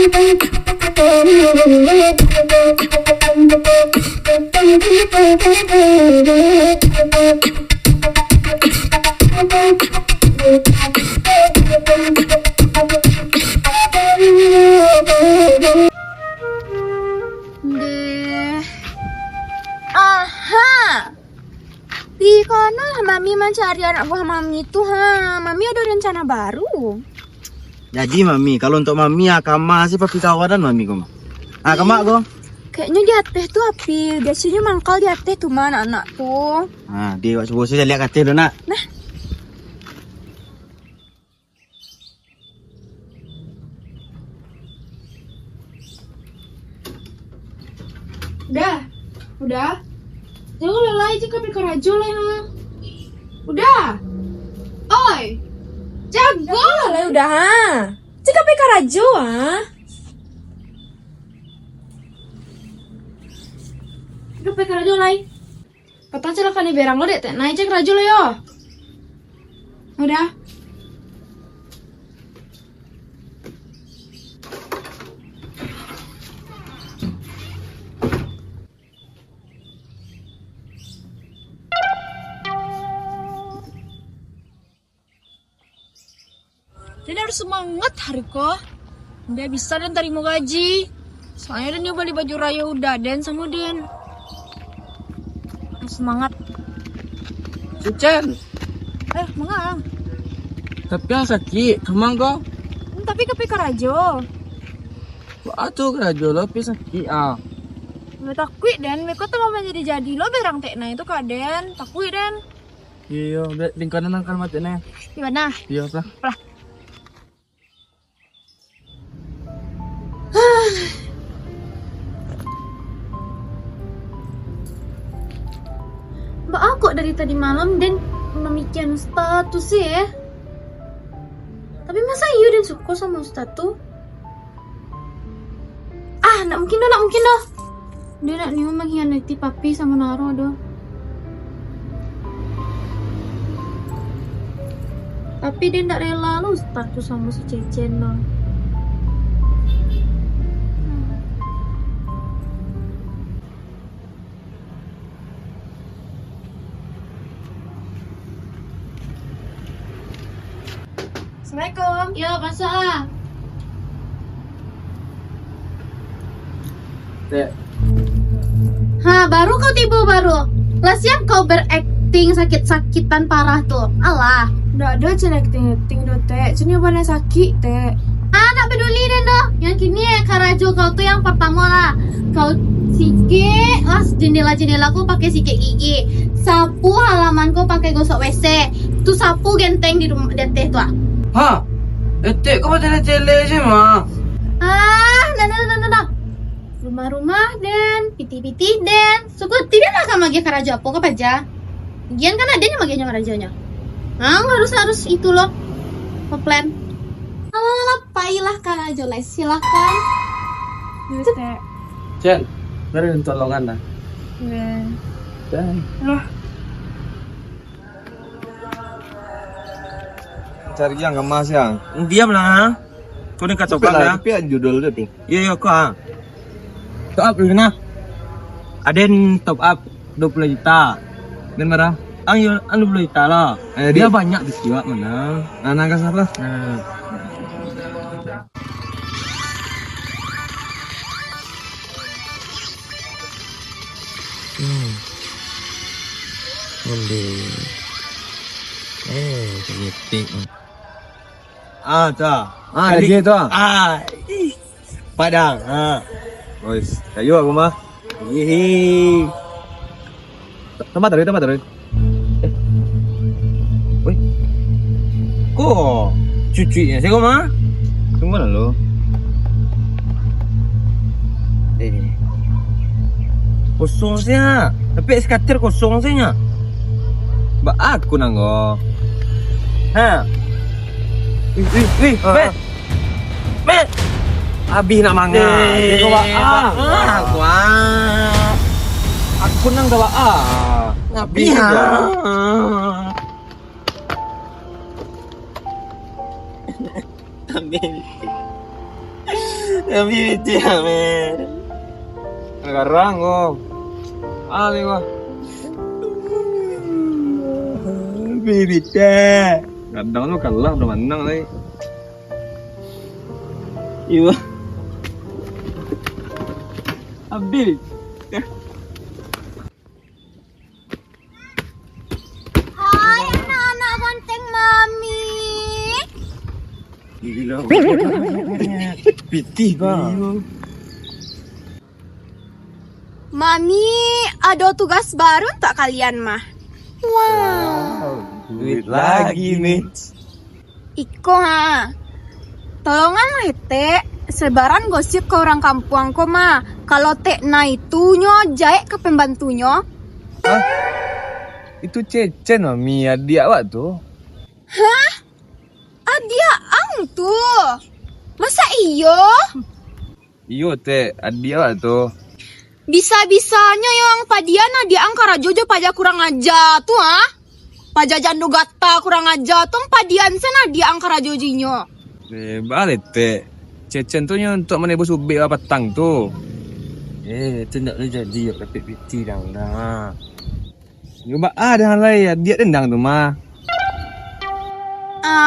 Deh. Aha. Di kono Mami mencari anak buah Mami itu, Mami ada rencana baru. Jadi Mami, kalau untuk Mami akama sih papi kawanan Mami kok. Akama kok. Kayaknya di atas tuh api, biasanya mangkal di atas tuh mana anak tuh. Nah, di waktu bosnya lihat katanya dong nak. Nah. Udah. Jangan lelai jika berkerajo lah ya. Udah. Oi. Jago lah udah. Jika berkerajo Jika berkerajo lah. Kata silakan berang lo deh, naik cek rajo lo yo. Udah. Dan harus semangat Hariko. Dia bisa dan terima gaji. Soalnya dia beli baju raya udah Dan sama Den. Semangat. Cucen. Mangang. Tapi yang sakit, kemang kok. Tapi ke Rajo. Atuh kerajo lo pi sakit Nggak takut Den, mereka tuh mau jadi lo berang tekna itu kak Den. Takut Den. Iya, lingkaran nangkal matenya. Gimana? Iya, Pak. Mbak aku dari tadi malam Dan memikirkan status ya. Tapi masa iya Dan suka sama status? Nak mungkin dah. Dia nak nih mengkhianati papi sama Naro dah. Tapi dia tidak rela lu status sama si Cecen dah. Assalamualaikum. Ya, masa baru kau tiba baru. Lah siap kau berakting sakit-sakitan parah tuh. Alah. Udah ada cina acting do teh. Cina mana sakit teh. Nak peduli deh doh. Yang kini Karajo kau tuh yang pertama lah. Kau sike las jendela ku pakai sike gigi. Sapu halamanku pakai gosok WC. Tuh sapu genteng di rumah teh tuh. Kok macam cele sih mah? Nah. Rumah-rumah Dan, piti-piti Dan. Suku tidak lah kamu lagi Karajo apa aja. Gian kan adanya magianya Karajonya. Harus itu loh. Plan. Pailah Karajo les silakan. Cen, beri tolongan lah. Cari yang emas yang. Diam lah. Kau ni kacau lah. Tapi judul dia tuh. Iya kok. Top up dulu nah. Ada top up 20 juta. Dan marah. Ang 20 juta lah. Dia banyak di siwa mana. Anak kasar lah. Penyetik. Lagi tu. Padang. Ois, kayu aku mah. Hihi. Tempat tadi. Woi. Kok cucunya sih kok mah? Tunggu mana lo? Kosong sih ya. Tapi skater kosong sih nya. Mbak aku nanggo. Wih, Bet. Habis nak manga. Kau aku nang gawa Habis. Amin. Tapi dia men. Sekarang oh. Ali wah. Bibita. Kadang lu kalah udah menang lagi. Iya. Abil. Hai anak-anak banteng mami. Gila. Pitih bang. Mami, ada tugas baru tak kalian mah? Wow. Duit lagi nih. Iko ha. Tolongan lah Teh, sebaran gosip ke orang kampung ko mah. Kalau Teh na itu nyo jaek ke pembantunya. Hah? Itu Cecen mami, adik awak tuh. Hah? Adia ang tuh. Masa iyo? Iyo teh, adik awak tuh. Bisa-bisanya yang padiana dia angkara jojo paja kurang aja tuh ha? Paja jandu gata kurang aja tuh padian sana dia angkara jojinya. Balik teh. Cecen tuh untuk menebus ubi apa petang tuh. Itu ndak boleh jadi ya piti dang dah. Coba ada hal lain dia dendang tuh mah.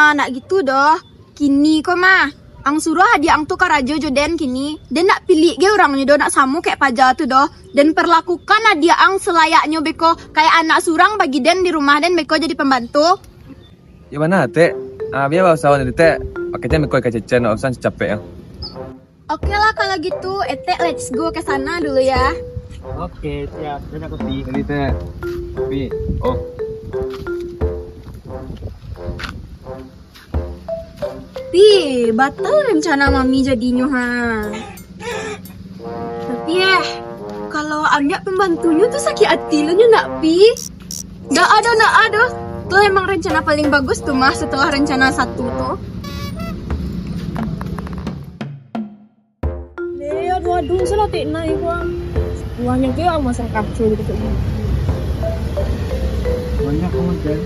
Nak gitu doh. Kini kok mah. Ang suruh dia ang tukar aja joden kini. Dan nak pilih ge orangnya doh nak samu kayak paja tuh doh. Dan perlakukan dia ang selayaknya beko kayak anak surang bagi den di rumah den beko jadi pembantu. Ya mana teh? Biar bawa sawan itu teh. Paketnya mikoi ke Cecen, urusan capek ya. Oke lah kalau gitu, let's go ke sana dulu ya. Oke, siap. Saya kopi. Tadi teh. Kopi. Oh. Batal rencana mami jadinya ha. Tapi kalau anda pembantunya tuh sakit hati lo nak pi. Nggak ada. Tuh emang rencana paling bagus tuh mah setelah rencana satu tuh. Waduh, salah tikna iku. Uangnya ke ang masang kapsul gitu. Banyak kamu kan?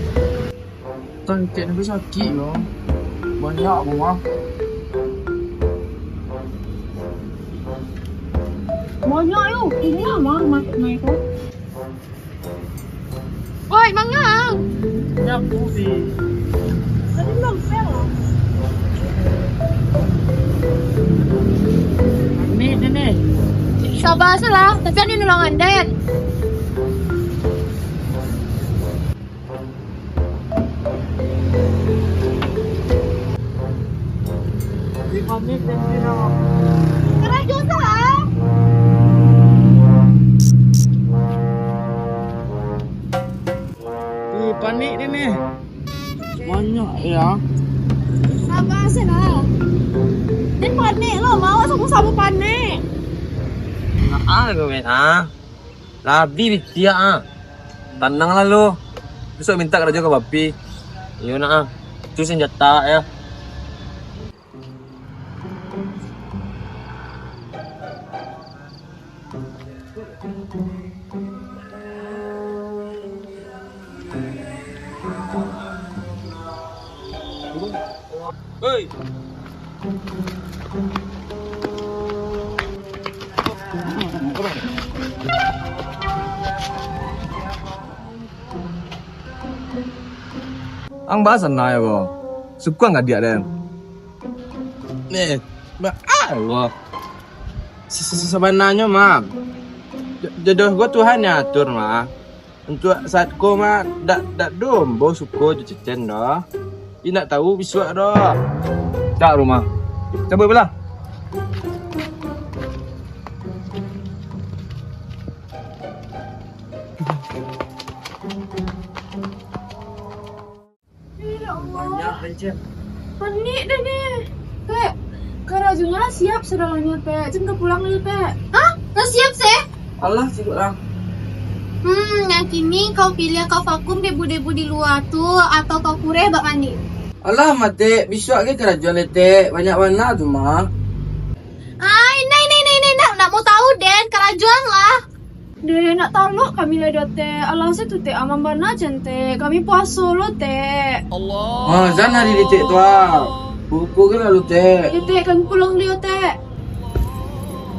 Tangkit nabi sakit loh. Banyak mah. Banyak yuk. Ini amar makna itu. Oi, mangang. Banyak putih. Tadi belum sel. Nih. Sabar salah, tapi ini nolongan den. Kerajo salah. Panik ini. Banyak ya. Sabar salah. Den panik lo, mau sabu panik. Gue men Labi dia Tenang lah lu. Besok minta kerja ke babi. Iya nak itu senjata ya. Hei. Ang bahasa na yo. Suka nggak dia den? Nih, Allah. Sebenarnya mah jodoh gue Tuhan yang atur mah. Untuk saat ko mah dak dombo suko Cecen dah. Ini nak tahu biswa dah. Cak rumah. Coba belah. Banyak pencet. Panik deh nih. Teh, kerajunya siap serangannya teh. Jen ke pulang dulu teh. Hah? Nggak siap sih? Allah sibuk lah. Yang kini kau pilih kau vakum debu-debu di luar tuh atau kau kure bak mandi? Allah mate, besok ke kerajaan lete. Banyak warna tu mah. Ini, nak mau tahu Den, kerajuan lah. Deh, nak tahu lo kami ada teh. Alasnya tuh teh aman bana jen teh. Kami puasa lo teh. Oh, jangan hari lete tu ah. Buku ke lalu teh. Ya teh, kami pulang dia teh.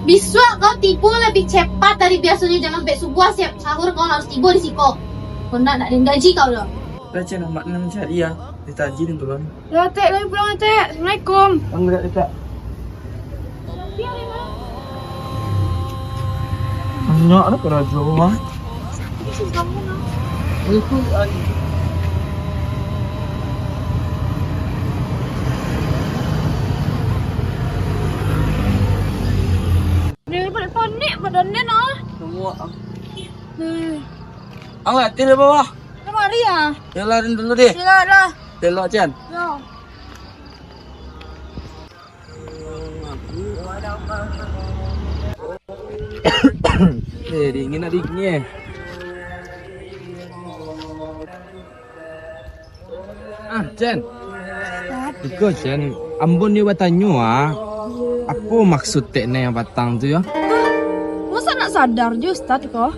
Biswa kau tipu lebih cepat dari biasanya. Jangan sampai subuh siap sahur kau harus tiba di siko. Kau nak gaji kau loh. Dah Chen, mak nak cari ya. Ditaji nih belum. Ya teh, kami pulang ya teh. Assalamualaikum. Enggak kita. Enggak ada kerajo mah. Itu Dia pada panik badannya nah. semua. Angkat di bawah. Mari ya. Jalanin dulu deh. Ya dah. Telok Chen. Ya. Dingin adiknya. Chen. Iko Chen, ambon dia bertanya apa maksud tekna yang batang tu ya? Masa nak sadar je Ustaz kok?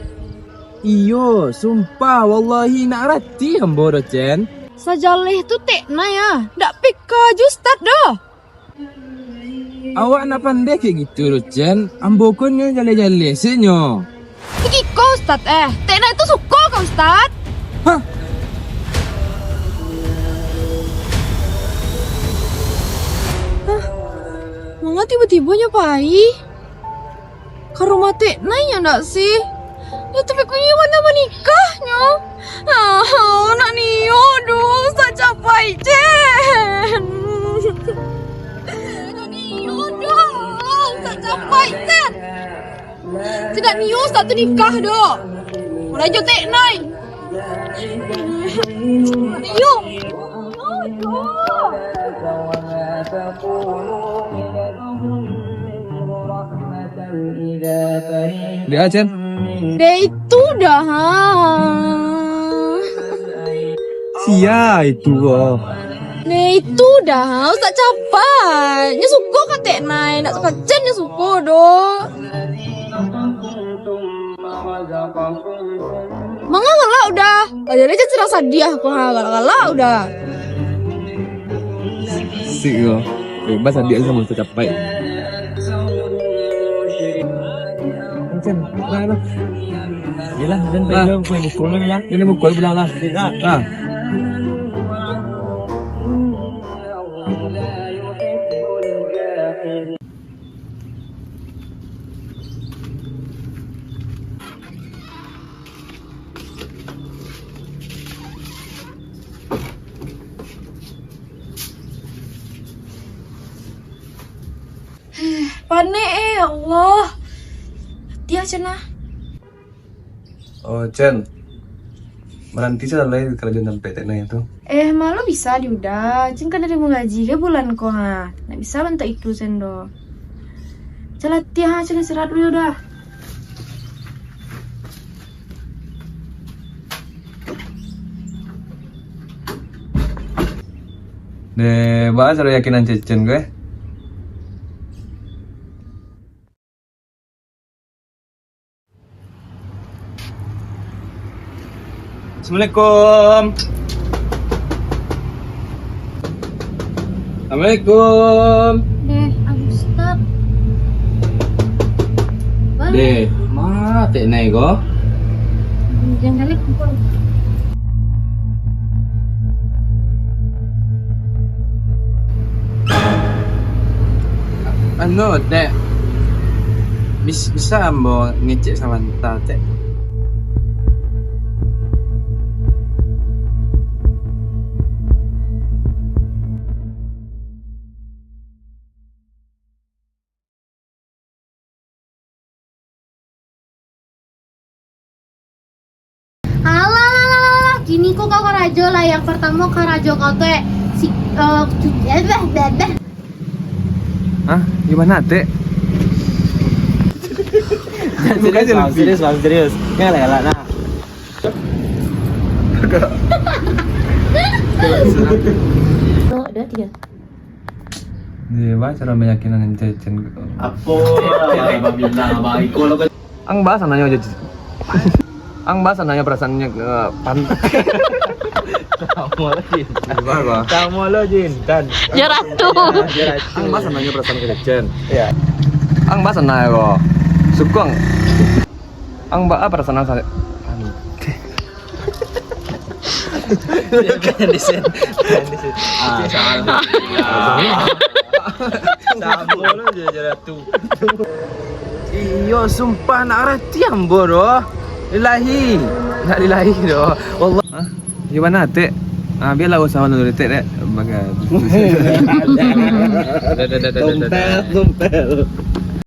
Iyo, sumpah wallahi nak rati ambo dah Chen. Sajalih tu tekna ya. Dak pika je Ustaz dah. Awak nak pandai kayak gitu loh Chen. Ambo konnya jale-jale senyo. Pergi kau Ustaz tekna itu suka kau Ustaz. Hah? Mama tiba-tiba nyapai ke rumah tekna ya ndak sih? Ya tapi kunya mana menikahnya? Nak niyo doh Ustaz capai Jen. Nak niyo doh Ustaz capai Jen. Tidak niyo Ustaz tu nikah doh. Mulai jo tekna. Niyo. Dia Chen. Dia itu dah. Sia itu oh. Dia itu dah. Ustaz capai. Nya suka kan tekna. Nak suka Jen nya suka doh. Mangga galak udah. Aja aja cerasa dia aku galak udah. Sik yo. Bebas dia sama tercapai. Chen, mana? Yalah, dan belum kau mukul ya. Ini mukul bilang lah. Ah. Panik Allah. Dia cenah. Oh Chen, menanti saya lagi kerajaan sampai tekna itu. Malu bisa diudah. Cing kan dari mengaji ke bulan ko ha. Nak bisa bentuk itu sendo. Celat dia cina serat dulu dah. Deh, bahas ada yakinan Chen gue. Assalamualaikum. Assalamualaikum. Ustaz. Deh, ma tekna go. Jangan kali kumpul. Ano, Dek? Bisa ambo ngecek sama Anta, Dek? Alah, gini kok kau karajo lah. Yang pertama karajo kau teh si Hah? Gimana Dek? Serius. Galak nah. Udah 3. Deh, bahas cara meyakinan Chen gue. Apa? Alhamdulillah baik. Ang bahas nanya aja. Ang bahas nanya perasaannya ke pantai. Kamu lo Jin dan Jaratu. Ang bahas nanya perasaan ke Chen. ya. Ang ba sana ko? Sukong. Ang ba apa sana sa Iyo, sumpah nak reti ambo doh. Lillahi. Nak lillahi doh. Wallah. Gimana, Teh? Ah, biarlah usaha dulu, Teh, dek. Bagai. Tumpel.